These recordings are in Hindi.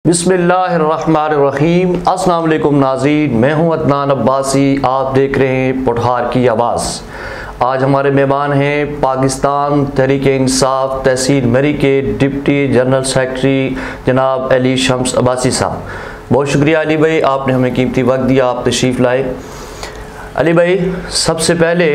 बिस्मिल्लाहिर्रहमानिर्रहीम। अस्सलाम वालेकुम नाज़रीन, मैं हूं अदनान अब्बासी। आप देख रहे हैं पुठार की आवाज़। आज हमारे मेहमान हैं पाकिस्तान तहरीक-ए-इंसाफ तहसील मरी के डिप्टी जनरल सेक्रेटरी जनाब अली शम्स अब्बासी साहब। बहुत शुक्रिया अली भाई, आपने हमें कीमती वक्त दिया, आप तशरीफ़ लाए। अली भाई, सबसे पहले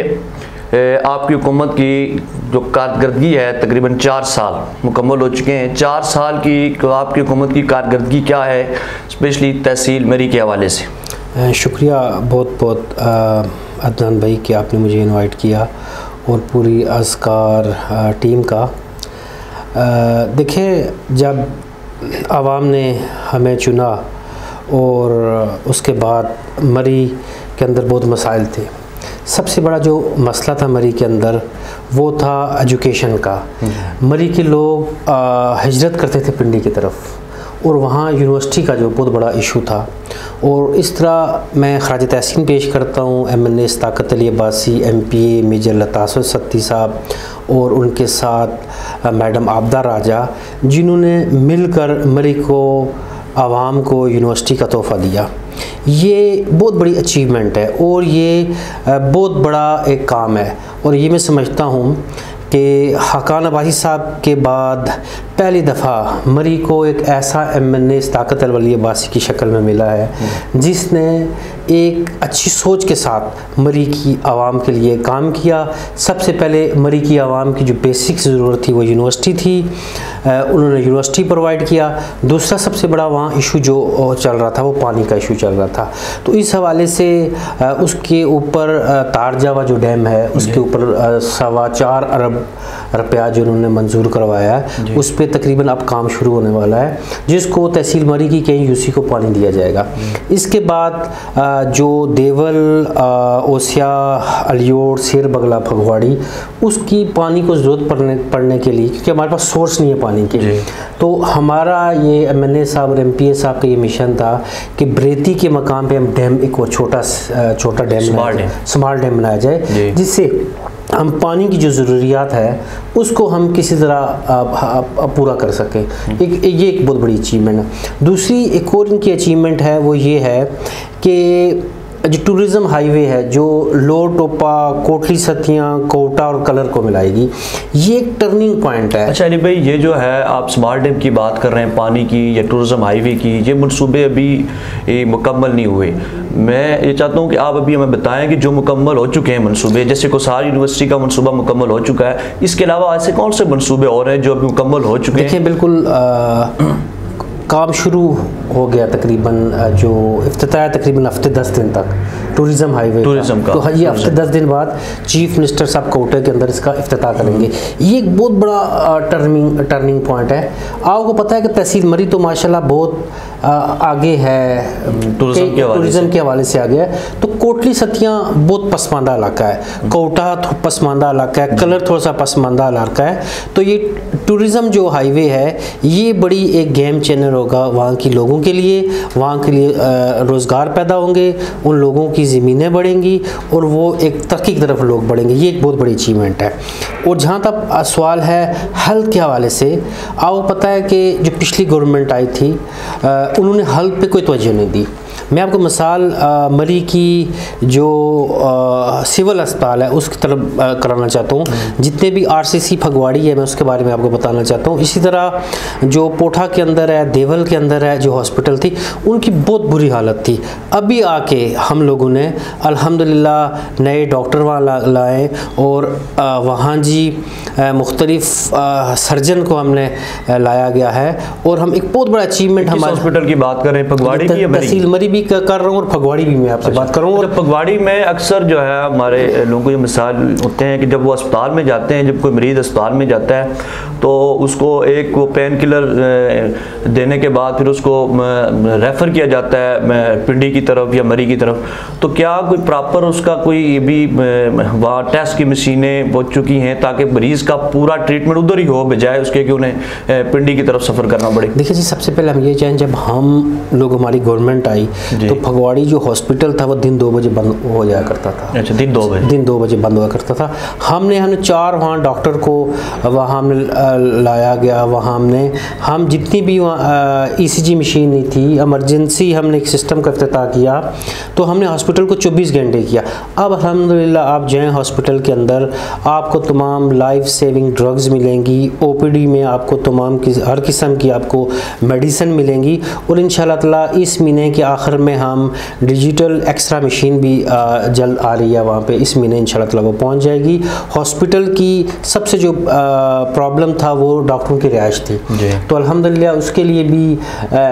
आपकी हुकूमत की जो कारकर्दगी है तकरीबन 4 साल मुकम्मल हो चुके हैं। 4 साल की आपकी हुकूमत की कारकर्दगी क्या है, स्पेशली तहसील मरी के हवाले से? शुक्रिया बहुत बहुत अदनान भाई कि आपने मुझे इनवाइट किया और पूरी अस्कार टीम का। देखिए, जब आवाम ने हमें चुना और उसके बाद मरी के अंदर बहुत मसाइल थे। सबसे बड़ा जो मसला था मरी के अंदर वो था एजुकेशन का। मरी के लोग हिजरत करते थे पिंडी की तरफ और वहाँ यूनिवर्सिटी का जो बहुत बड़ा इशू था। और इस तरह मैं खराज तहसीन पेश करता हूँ MNA Istaqat Ali Abbasi, MPA major Latafat Satti साहब और उनके साथ मैडम आबदा राजा, जिन्होंने मिलकर मरी को आवाम को यूनिवर्सिटी का तोहफ़ा दिया। ये बहुत बड़ी अचीवमेंट है और ये बहुत बड़ा एक काम है। और ये मैं समझता हूँ कि हकान अब्बासी साहब के बाद पहली दफ़ा मरी को एक ऐसा MNA इस्ताकत अली अब्बासी की शक्ल में मिला है जिसने एक अच्छी सोच के साथ मरी की आवाम के लिए काम किया। सबसे पहले मरी की आवाम की जो बेसिक ज़रूरत थी वो यूनिवर्सिटी थी, उन्होंने यूनिवर्सिटी प्रोवाइड किया। दूसरा सबसे बड़ा वहाँ इशू जो चल रहा था वो पानी का इशू चल रहा था। तो इस हवाले से उसके ऊपर तारजावा जो डैम है उसके ऊपर 4.25 अरब रुपया जो उन्होंने मंजूर करवाया है, उस पर तकरीबन अब काम शुरू होने वाला है, जिसको तहसील मरी की कई UC को पानी दिया जाएगा। इसके बाद जो देवल, ओसिया, अलियोर, शेर बगला, फगवाड़ी, उसकी पानी को ज़रूरत पड़ने के लिए, क्योंकि हमारे पास सोर्स नहीं है पानी के, तो हमारा ये MNA साहब और MPA साहब का ये मिशन था कि ब्रेती के मकाम पे हम डैम, एक वो छोटा डैम, स्मॉल डैम बनाया जाए, जिससे हम पानी की जो ज़रूरियात है उसको हम किसी तरह पूरा कर सकें। ये एक बहुत बड़ी अचीवमेंट है। दूसरी एक और इनकी अचीवमेंट है वो ये है कि जो टूरिज़म हाईवे है जो लोर टोपा, कोटली सतियाँ, कोटा और कलर को मिलाएगी, ये एक टर्निंग पॉइंट है। अच्छा अली भाई, ये जो है आप स्मार्ट डैम की बात कर रहे हैं, पानी की या टूरिज़म हाईवे की, ये मनसूबे अभी मुकम्मल नहीं हुए। मैं ये चाहता हूँ कि आप अभी हमें बताएं कि जो मुकम्मल हो चुके हैं मनसूबे, जैसे कोसार यूनिवर्सिटी का मनसूबा मुकम्मल हो चुका है, इसके अलावा ऐसे कौन से मनसूबे और हैं जो अभी मुकम्मल हो चुके हैं? देखिए, बिल्कुल काम शुरू हो गया तकरीबन, जो इफ्तिताह तकरीबन हफ्ते 10 दिन तक टूरिज़म हाईवे का। तो ये हफ्ते 10 दिन बाद चीफ मिनिस्टर साहब कोटे के अंदर इसका इफ्तिताह करेंगे। ये एक बहुत बड़ा टर्निंग पॉइंट है। आपको पता है कि तहसील मरी तो माशाल्लाह बहुत आगे है, टूरिज़म के हवाले से आगे है। तो कोटली सतियाँ बहुत पसमानदा इलाका है, कोटा पसमानदा इलाका है, कलर थोड़ा सा पसमानदा इलाका है। तो ये टूरिज़म जो हाईवे है ये बड़ी एक गेम चेंजर होगा वहाँ के लोगों के लिए। वहाँ के लिए रोज़गार पैदा होंगे, उन लोगों की ज़मीनें बढ़ेंगी और वो एक तरक्की की तरफ लोग बढ़ेंगे। ये एक बहुत बड़ी अचीवमेंट है। और जहाँ तक सवाल है हेल्थ के हवाले से, आपको पता है कि जो पिछली गवर्नमेंट आई थी उन्होंने हेल्थ पे कोई तवज्जो नहीं दी। मैं आपको मिसाल मरी की जो सिविल अस्पताल है उसकी तरफ कराना चाहता हूँ। जितने भी RCC फगवाड़ी है मैं उसके बारे में आपको बताना चाहता हूँ। इसी तरह जो पोठा के अंदर है, देवल के अंदर है, जो हॉस्पिटल थी उनकी बहुत बुरी हालत थी। अभी आके हम लोगों ने अल्हम्दुलिल्लाह नए डॉक्टर वहाँ लाए और वहाँ जी मुख्तलिफ सर्जन को हमने लाया गया है। और हम एक बहुत बड़ा अचीवमेंट हमारे हॉस्पिटल की बात करें, फगवाड़ी की, तहसील मरी भी कर रहा हूँ और फगवाड़ी भी मैं आपसे बात कर रहा हूँ। और फगवाड़ी में अक्सर जो है हमारे लोगों को ये मिसाल होते हैं कि जब वो अस्पताल में जाते हैं, जब कोई मरीज़ अस्पताल में जाता है तो उसको एक वो पेन किलर देने के बाद फिर उसको रेफ़र किया जाता है पिंडी की तरफ या मरी की तरफ। तो क्या कोई प्रॉपर उसका कोई भी वहाँ टेस्ट की मशीनें पहुँच चुकी हैं ताकि मरीज़ का पूरा ट्रीटमेंट उधर ही हो, बजाय उसके कि उन्हें पिंडी की तरफ सफ़र करना पड़े? देखिए जी, सबसे पहले हम ये चाहें, जब हम लोग हमारी गवर्नमेंट आई तो फगवाड़ी जो हॉस्पिटल था वो दिन 2 बजे बंद हो जाया करता था। अच्छा, दिन 2 बजे बंद हुआ करता था। हमने 4 वहाँ डॉक्टर को वहाँ हमने लाया गया। वहाँ हम जितनी भी वहाँ ECG मशीन नहीं थी, इमरजेंसी हमने एक सिस्टम का इफ्तिताह किया, तो हमने हॉस्पिटल को 24 घंटे किया। अब अल्हम्दुलिल्लाह आप जाएँ हॉस्पिटल के अंदर, आपको तमाम लाइफ सेविंग ड्रग्स मिलेंगी। OPD में आपको हर किस्म की आपको मेडिसिन मिलेंगी। और इंशाल्लाह ताला इस महीने के आखिर में हम डिजिटल एक्सरा मशीन भी जल्द आ रही है वहाँ पे, इस महीने इंशाल्लाह ताला वो पहुँच जाएगी। हॉस्पिटल की सबसे जो प्रॉब्लम था वो डॉक्टरों की रिहाइश थी, तो अल्हम्दुलिल्लाह उसके लिए भी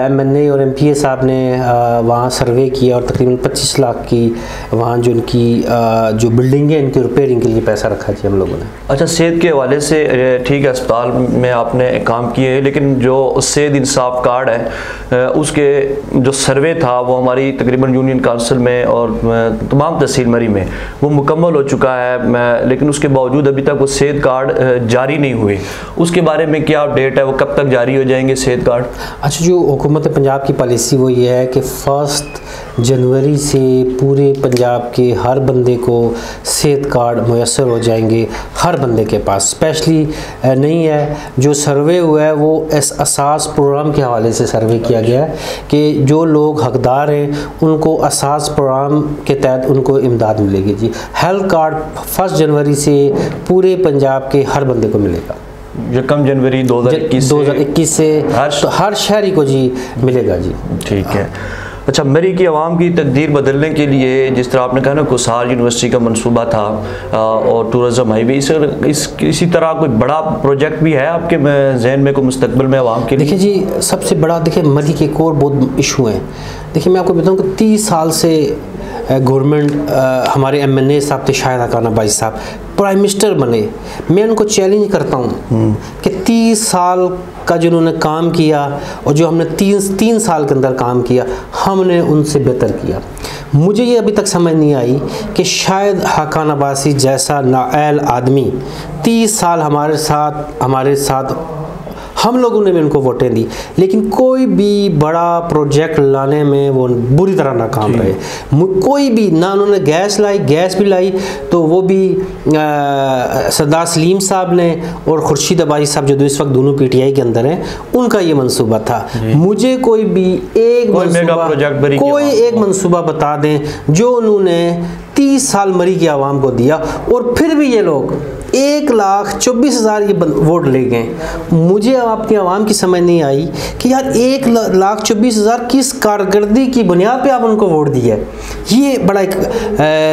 MNA और MPA साहब ने वहाँ सर्वे किया और तकरीबन 25 लाख की वहाँ जो उनकी जो बिल्डिंग है इनकी रिपेयरिंग के लिए पैसा रखा जी हम लोगों ने। अच्छा, सेहत के हवाले से ठीक है, अस्पताल में आपने काम किए हैं, लेकिन जो सेहत इंसाफ कार्ड है उसके जो सर्वे था वो हमारी तकरीबन यूनियन काउंसिल में और तमाम तहसील मरी में वो मुकम्मल हो चुका है, लेकिन उसके बावजूद अभी तक वो सेहत कार्ड जारी नहीं हुए। उसके बारे में क्या अपडेट है, वो कब तक जारी हो जाएंगे सेहत कार्ड? अच्छा, जो हुकूमत पंजाब की पॉलिसी वो ये है कि 1 जनवरी से पूरे पंजाब के हर बंदे को सेहत कार्ड मुयस्सर हो जाएंगे, हर बंदे के पास। स्पेशली नहीं है, जो सर्वे हुआ है वो असास प्रोग्राम के हवाले से सर्वे किया गया है कि जो लोग हकदार हैं उनको असास प्रोग्राम के तहत उनको इमदाद मिलेगी जी। हेल्थ कार्ड 1 जनवरी से पूरे पंजाब के हर बंदे को मिलेगा। यकम जनवरी 2021 से हर शहरी को जी मिलेगा जी। ठीक है। अच्छा, मरी की आवाम की तकदीर बदलने के लिए जिस तरह आपने कहा ना कुसार यूनिवर्सिटी का मंसूबा था और टूरिज़म हाईवे, इसी तरह कोई बड़ा प्रोजेक्ट भी है आपके जहन में को मुस्तकबिल में आवाम के लिए? देखिए जी, सबसे बड़ा देखिए मरी के एक और बहुत इशू हैं। देखिए मैं आपको बताऊँ कि 30 साल से गवर्नमेंट हमारे MNA साहब थे शाहिद हकाना भाई साहब प्राइम मिनिस्टर बने। मैं उनको चैलेंज करता हूँ कि 30 साल का जो उन्होंने काम किया और जो हमने 3 साल के अंदर काम किया, हमने उनसे बेहतर किया। मुझे ये अभी तक समझ नहीं आई कि शायद हकाना अब्बासी जैसा नाअहल आदमी 30 साल हमारे साथ हम लोगों ने भी उनको वोटें दी, लेकिन कोई भी बड़ा प्रोजेक्ट लाने में वो बुरी तरह नाकाम रहे। कोई भी ना उन्होंने गैस भी लाई तो वो भी सरदार सलीम साहब ने और खुर्शीद अब्बासी साहब जो इस वक्त दोनों PTI के अंदर हैं, उनका ये मंसूबा था। मुझे कोई भी एक मंसूबा बता दें जो उन्होंने 30 साल मरी की आवाम को दिया और फिर भी ये लोग 1,24,000 ये वोट ले गए। मुझे आपकी आवाम की समझ नहीं आई कि यार 1,24,000 किस कारकर्दगी की बुनियाद पे आप उनको वोट दिए। ये बड़ा एक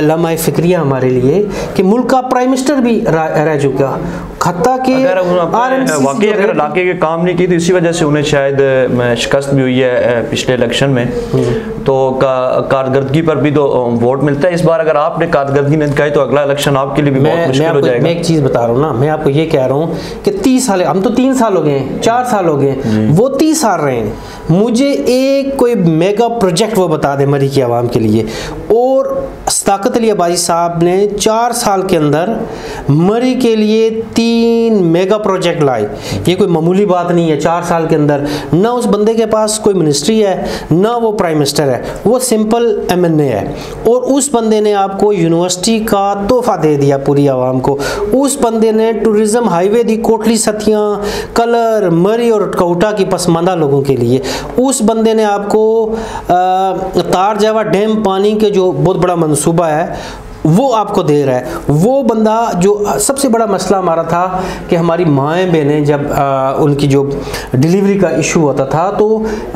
लम्हा फिक्रिया हमारे लिए कि मुल्क का प्राइम मिनिस्टर भी रह चुका, खत्ता के अगर इलाके के काम नहीं की तो इसी वजह से उन्हें शायद शिकस्त भी हुई है पिछले इलेक्शन में, तो कारकर्दगी पर भी तो वोट मिलता है। इस बार अगर आपने कारकर्दगी नहीं दिखाई तो अगला इलेक्शन आपके लिए भी बहुत मुश्किल हो जाएगा। मैं एक चीज़ बता रहा हूँ ना, मैं आपको ये कह रहा हूँ कि 30 साल, हम तो 3 साल हो गए हैं, 4 साल हो गए, वो 30 साल रहे हैं। मुझे एक कोई मेगा प्रोजेक्ट वो बता दे मरी की आवाम के लिए। और सदाकत अली अब्बासी साहब ने 4 साल के अंदर मरी के लिए 3 मेगा प्रोजेक्ट लाए। ये कोई मामूली बात नहीं है। 4 साल के अंदर ना उस बंदे के पास कोई मिनिस्ट्री है, ना वो प्राइम मिनिस्टर है, वो सिंपल MNA है। और उस बंदे ने आपको यूनिवर्सिटी का तोहफा दे दिया पूरी आवाम को। उस बंदे ने टूरिज़म हाईवे दी कोटली सतियाँ, कलर, मरी और कौटा की पसमानदा लोगों के लिए। उस बंदे ने आपको तार जावा डैम पानी के जो बहुत बड़ा मंसूबा है वो आपको दे रहा है। वो बंदा जो सबसे बड़ा मसला हमारा था कि हमारी माएँ बहनें जब उनकी जो डिलीवरी का इशू होता था तो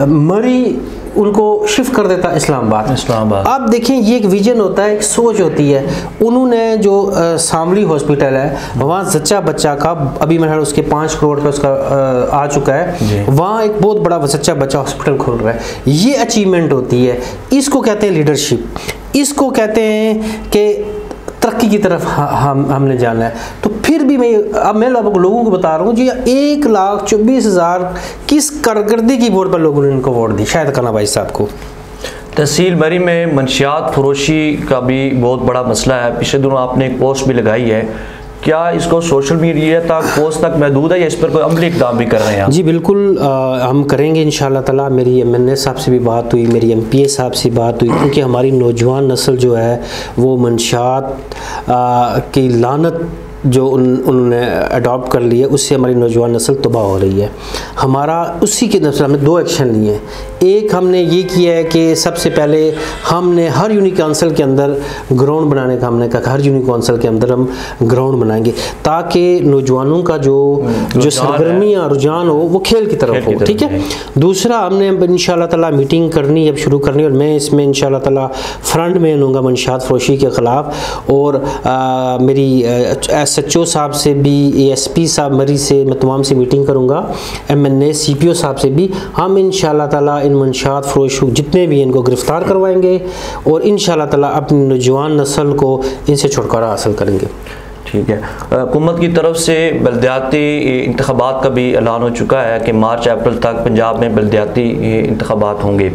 मरी उनको शिफ्ट कर देता इस्लामाबाद। अब देखें, ये एक विजन होता है, एक सोच होती है। उन्होंने जो शामली हॉस्पिटल है वहाँ जच्चा बच्चा का अभी मेरे ख्याल उसके 5 करोड़ का उसका आ चुका है, वहाँ एक बहुत बड़ा जच्चा बच्चा हॉस्पिटल खुल रहा है। ये अचीवमेंट होती है, इसको कहते हैं लीडरशिप, इसको कहते हैं कि तरक्की की तरफ हमने जाना है। तो फिर भी मैं लोगों को बता रहा हूँ जी, 1,24,000 किस कारकर्दगी की वोट पर लोगों ने इनको वोट दी, शाहिद हकाना भाई साहब को। तहसील मरी में मंशियात फरोशी का भी बहुत बड़ा मसला है। पिछले दिनों आपने एक पोस्ट भी लगाई है क्या इसको सोशल मीडिया तक पोस्ट तक महदूद है या इस पर कोई अमली इक़दाम भी कर रहे हैं? जी बिल्कुल, हम करेंगे इंशाअल्लाह ताला। मेरी MNA साहब से भी बात हुई, मेरी MPA साहब से बात हुई, क्योंकि हमारी नौजवान नस्ल जो है वो मंशात की लानत जो उन्होंने अडॉप्ट कर ली है, उससे हमारी नौजवान नस्ल तबाह हो रही है। हमारा उसी के नस्ल हमने 2 एक्शन लिए हैं। एक हमने ये किया है कि सबसे पहले हमने हर यूनिक काउंसिल के अंदर ग्राउंड बनाने का हमने कहा, हर यूनिक काउंसिल के अंदर हम ग्राउंड बनाएंगे ताकि नौजवानों का जो सरगर्मी या रुझान हो वो खेल की तरफ हो। ठीक है। दूसरा, हमने इंशाअल्लाह ताला मीटिंग करनी, अब शुरू करनी, और मैं इसमें इंशाअल्लाह ताला फ्रंट मैन होऊंगा मंशात फरोशी के ख़िलाफ़। और मेरी SHO साहब से भी, ASP साहब मरी से मैं तमाम से मीटिंग करूँगा, MNA CPO साहब से भी। हम इंशाअल्लाह ताला इन मंशात फरोश जितने भी इनको गिरफ़्तार करवाएंगे और इंशाअल्लाह ताला अपनी नौजवान नस्ल को इनसे छुटकारा हासिल करेंगे। ठीक है। हुकूमत की तरफ से बलदियाती इंतखाबात का भी ऐलान हो चुका है कि मार्च अप्रैल तक पंजाब में बलदियाती इंतखाबात होंगे।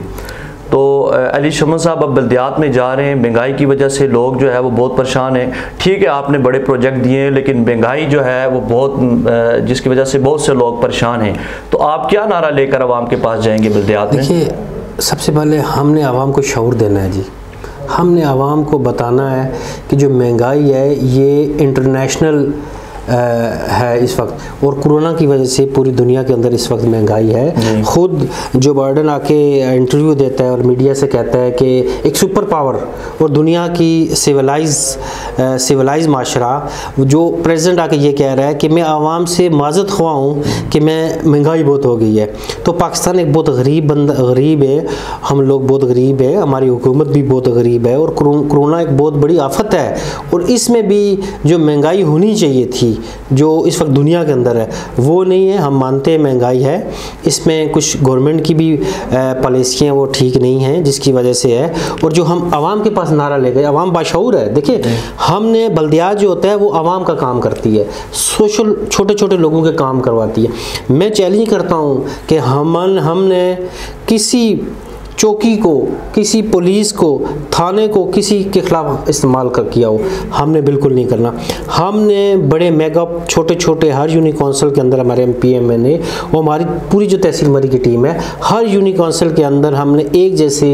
तो अली शमन साहब, अब बल्दियात में जा रहे हैं, महंगाई की वजह से लोग जो है वो बहुत परेशान हैं। ठीक है, आपने बड़े प्रोजेक्ट दिए हैं, लेकिन महंगाई जो है वो बहुत, जिसकी वजह से बहुत से लोग परेशान हैं। तो आप क्या नारा लेकर आवाम के पास जाएंगे बल्दियात में? देखिए, सबसे पहले हमने आवाम को शऊर देना है जी। हमने आवाम को बताना है कि जो महंगाई है ये इंटरनेशनल है इस वक्त, और कोरोना की वजह से पूरी दुनिया के अंदर इस वक्त महंगाई है। खुद जो बाइडन आके इंटरव्यू देता है और मीडिया से कहता है कि एक सुपर पावर और दुनिया की सिविलाइज माशरा, जो प्रेसिडेंट आके ये कह रहा है कि मैं आवाम से माजत ख्वाह हूँ कि मैं महंगाई बहुत हो गई है। तो पाकिस्तान एक बहुत गरीब है, हम लोग बहुत गरीब है, हमारी हुकूमत भी बहुत गरीब है, और कोरोना एक बहुत बड़ी आफत है। और इसमें भी जो महंगाई होनी चाहिए थी, जो इस वक्त दुनिया के अंदर है, वो नहीं है। हम मानते हैं महंगाई है, इसमें कुछ गवर्नमेंट की भी पॉलिसियाँ वो ठीक नहीं हैं, जिसकी वजह से है। और जो हम आवाम के पास नारा ले गए, आवाम बाशऊर है। देखिए, हमने बल्दियात जो होता है वो आवाम का काम करती है, सोशल छोटे छोटे लोगों के काम करवाती है। मैं चैलेंज करता हूँ कि हमने किसी चौकी को, किसी पुलिस को, थाने को किसी के खिलाफ इस्तेमाल किया हो, हमने बिल्कुल नहीं करना। हमने बड़े मेगा छोटे छोटे हर यूनिक काउंसिल के अंदर हमारे MP MNA वो हमारी पूरी जो तहसील मरी की टीम है, हर यूनिक काउंसिल के अंदर हमने एक जैसे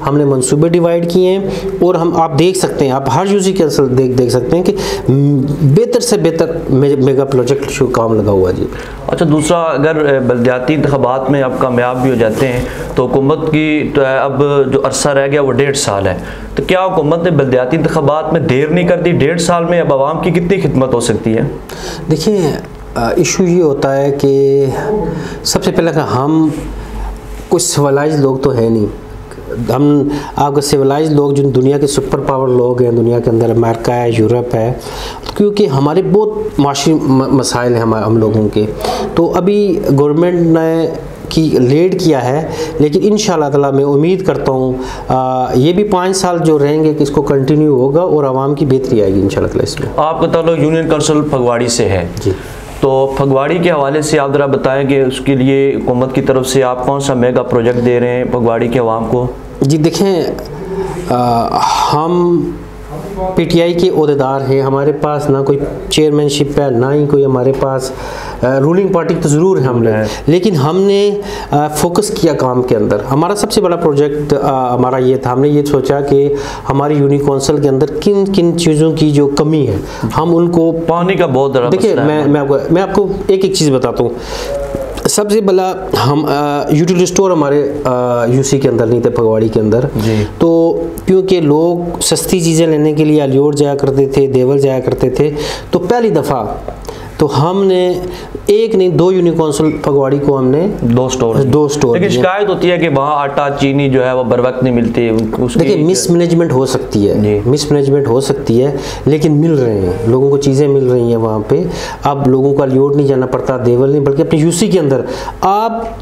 हमने मंसूबे डिवाइड किए हैं। और हम आप देख सकते हैं, आप हर यूनिक काउंसिल देख सकते हैं कि बेहतर से बेहतर मेगा प्रोजेक्ट शुरू काम लगा हुआ जी। अच्छा, दूसरा, अगर बल्दियाती इंतखाबात में आप कामयाब भी हो जाते हैं तो हुकूमत की तो अब जो अरसा रह गया वो 1.5 साल है, तो क्या हुकूमत ने बल्दियाती इंतखाबात में देर नहीं कर दी? 1.5 साल में अब आवाम की कितनी खिदमत हो सकती है? देखिए, इशू ये होता है कि सबसे पहले कि हम कुछ सिविलाइज लोग तो है नहीं। हम आपके सिविलाइज लोग जो दुनिया के सुपर पावर लोग हैं, दुनिया के अंदर अमेरिका है, यूरोप है, क्योंकि हमारे बहुत माशी मसाइल हैं हम लोगों के। तो अभी गवर्नमेंट ने की लेट किया है, लेकिन इंशाअल्लाह ताला मैं उम्मीद करता हूँ ये भी 5 साल जो रहेंगे कि इसको कंटिन्यू होगा और आवाम की बेहतरी आएगी इंशाअल्लाह ताला इसमें। आपका ताल्लुक यूनियन काउंसिल फगवाड़ी से है जी, तो फगवाड़ी के हवाले से आप ज़रा बताएं कि उसके लिए हुकूमत की तरफ से आप कौन सा मेगा प्रोजेक्ट दे रहे हैं फगवाड़ी के अवाम को? जी देखें, हम PTI के ओहदेदार हैं, हमारे पास ना कोई चेयरमैनशिप है, ना ही कोई हमारे पास रूलिंग पार्टी तो ज़रूर है हमने, लेकिन हमने फोकस किया काम के अंदर। हमारा सबसे बड़ा प्रोजेक्ट हमारा ये था, हमने ये सोचा कि हमारी यूनिक काउंसिल के अंदर किन किन चीज़ों की जो कमी है हम उनको, पानी का बहुत बड़ा देखिए मैं आपको एक एक चीज़ बताता हूँ। सबसे पहला, हम यूटिलिटी स्टोर हमारे UC के अंदर नहीं थे, फगवाड़ी के अंदर। तो क्योंकि लोग सस्ती चीज़ें लेने के लिए अलियोर जाया करते थे, देवल जाया करते थे, तो पहली दफ़ा तो हमने एक नहीं 2 यूनिक काउंसिल फगवाड़ी को हमने 2 स्टोर। लेकिन शिकायत होती है कि वहाँ आटा चीनी जो है वो बर वक्त नहीं मिलती। देखिए, मिसमैनेजमेंट हो सकती है, मिसमैनेजमेंट हो सकती है, लेकिन मिल रहे हैं लोगों को, चीज़ें मिल रही हैं वहाँ पे। अब लोगों का लियोट नहीं जाना पड़ता, देवल नहीं, बल्कि अपने UC के अंदर आप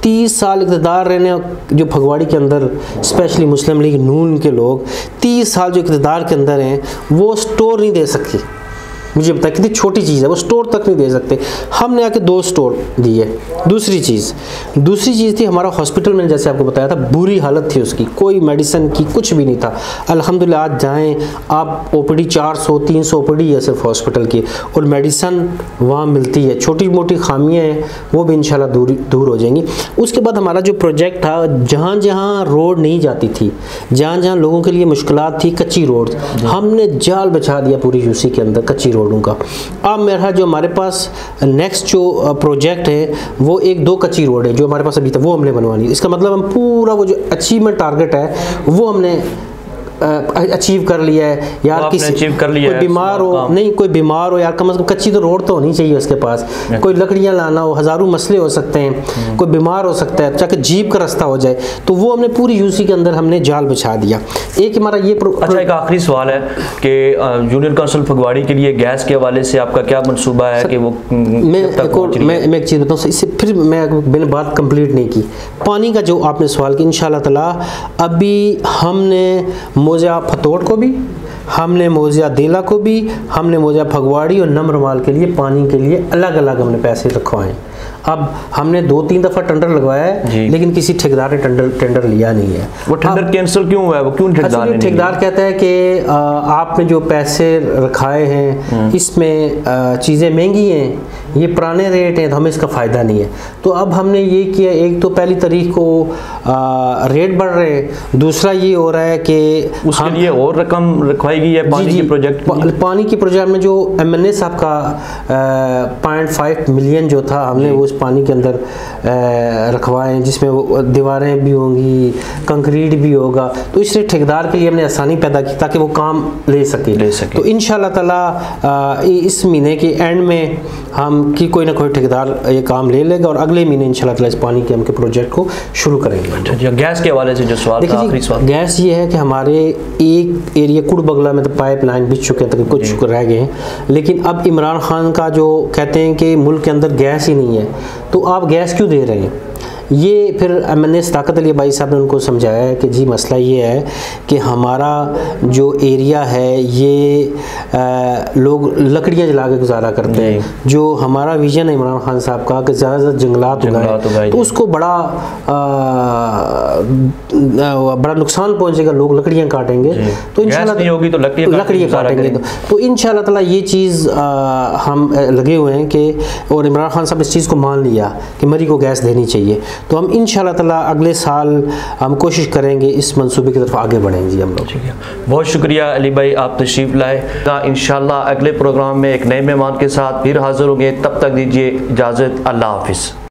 30 साल इक़्तिदार रहने जो फगवाड़ी के अंदर, स्पेशली मुस्लिम लीग नून के लोग 30 साल जो इक़्तिदार के अंदर हैं, वो स्टोर नहीं दे सकती। मुझे बताया कितनी छोटी चीज़ है, वो स्टोर तक नहीं दे सकते, हमने आके 2 स्टोर दिए। दूसरी चीज़ थी हमारा हॉस्पिटल में, जैसे आपको बताया था बुरी हालत थी उसकी, कोई मेडिसिन की कुछ भी नहीं था। अल्हम्दुलिल्लाह आज जाएं आप, ओपीडी 400-300 ओपीडी है सिर्फ हॉस्पिटल की, और मेडिसिन वहाँ मिलती है। छोटी मोटी खामियाँ हैं वो भी इंशाल्लाह दूर हो जाएंगी। उसके बाद हमारा जो प्रोजेक्ट था, जहाँ जहाँ रोड नहीं जाती थी, जहाँ जहाँ लोगों के लिए मुश्किलात थी, कच्ची रोड, हमने जाल बिछा दिया पूरी यूसी के अंदर कच्ची रोडों का। अब मेरा जो हमारे पास नेक्स्ट जो प्रोजेक्ट है वो 1-2 कच्ची रोड है जो हमारे पास अभी तक, वो हमने बनवानी है। इसका मतलब हम पूरा वो जो अचीवमेंट टारगेट है वो हमने अचीव कर लिया है यार। किसी कोई बीमार हो, नहीं कोई बीमार हो यार, कम से कम कच्ची तो रोड तो होनी चाहिए उसके पास। कोई लकड़ियां लाना हो, हज़ारों मसले हो सकते हैं, कोई बीमार हो सकता है, चाहे जीप का रास्ता हो जाए, तो वो हमने पूरी यूसी के अंदर हमने जाल बिछा दिया। एक हमारा ये अच्छा, एक आखिरी सवाल है कि जूनियर काउंसिल फगवाड़ी के लिए गैस के हवाले से आपका क्या मनसूबा है कि वो मैं एक चीज़ बताऊँ, इससे फिर मैंने बात कंप्लीट नहीं की। पानी का जो आपने सवाल किया, इंशाल्लाह ताला अभी हमने मोज़ा फतोड़ को भी, हमने मोज़ा देला को भी, हमने मोज़ा फगवाड़ी और नमरमाल के लिए पानी के लिए अलग अलग हमने पैसे रखवाए हैं। अब हमने 2-3 दफ़ा टेंडर लगवाया है, लेकिन किसी ठेकेदार ने टेंडर लिया नहीं है। वो टेंडर कैंसिल क्यों हुआ है? वो क्यों ठेकेदार कहता है कि आपने जो पैसे रखाए हैं इसमें चीज़ें महंगी हैं, ये पुराने रेट हैं, तो हमें इसका फ़ायदा नहीं है। तो अब हमने ये किया, एक तो पहली तारीख को रेट बढ़ रहे हैं, दूसरा ये हो रहा है कि उसके लिए और रकम रखवाई गई है पानी के प्रोजेक्ट। पानी के प्रोजेक्ट में जो MNA साहब का 0.5 मिलियन जो था, हमने वो पानी के अंदर रखवाए हैं, जिसमें वो दीवारें भी होंगी, कंक्रीट भी होगा, तो इसलिए ठेकेदार के लिए हमने आसानी पैदा की ताकि वो काम ले सके। तो इंशाल्लाह ताला इस महीने के एंड में हम कि कोई ना कोई ठेकेदार ये काम ले लेगा और अगले महीने इंशाल्लाह ताला इस पानी के हम के प्रोजेक्ट को शुरू करेंगे। गैस के हवाले से जो सवाल था, आखिरी सवाल, गैस ये है कि हमारे एक एरिया कुड़बगला में तो पाइपलाइन बिछ चुके हैं, तक कुछ रह गए हैं, लेकिन अब इमरान खान का जो कहते हैं कि मुल्क के अंदर गैस ही नहीं है, तो आप गैस क्यों दे रहे हैं? ये फिर MNA ताकत अली भाई साहब ने उनको समझाया है कि जी मसला ये है कि हमारा जो एरिया है ये लोग लकड़ियाँ जला के गुजारा करते हैं। जो हमारा विजन है इमरान खान साहब का कि ज़्यादा से ज़्यादा जंगलात उगाएं, तो उसको बड़ा नुकसान पहुँचेगा, लोग लकड़ियाँ काटेंगे, तो इंशाल्लाह नहीं होगी तो लकड़ियाँ काटेंगे। तो इंशाल्लाह ताला ये चीज़ हम लगे हुए हैं कि, और इमरान खान साहब इस चीज़ को मान लिया कि मरी को गैस देनी चाहिए। तो हम इंशाल्लाह ताला अगले साल हम कोशिश करेंगे इस मंसूबे की तरफ आगे बढ़ेंगे हम लोग। ठीक है, बहुत शुक्रिया अली भाई, आप तशरीफ़ लाए। इंशाल्लाह अगले प्रोग्राम में एक नए मेहमान के साथ फिर हाज़िर होंगे, तब तक दीजिए इजाज़त, अल्लाह हाफ़िज़।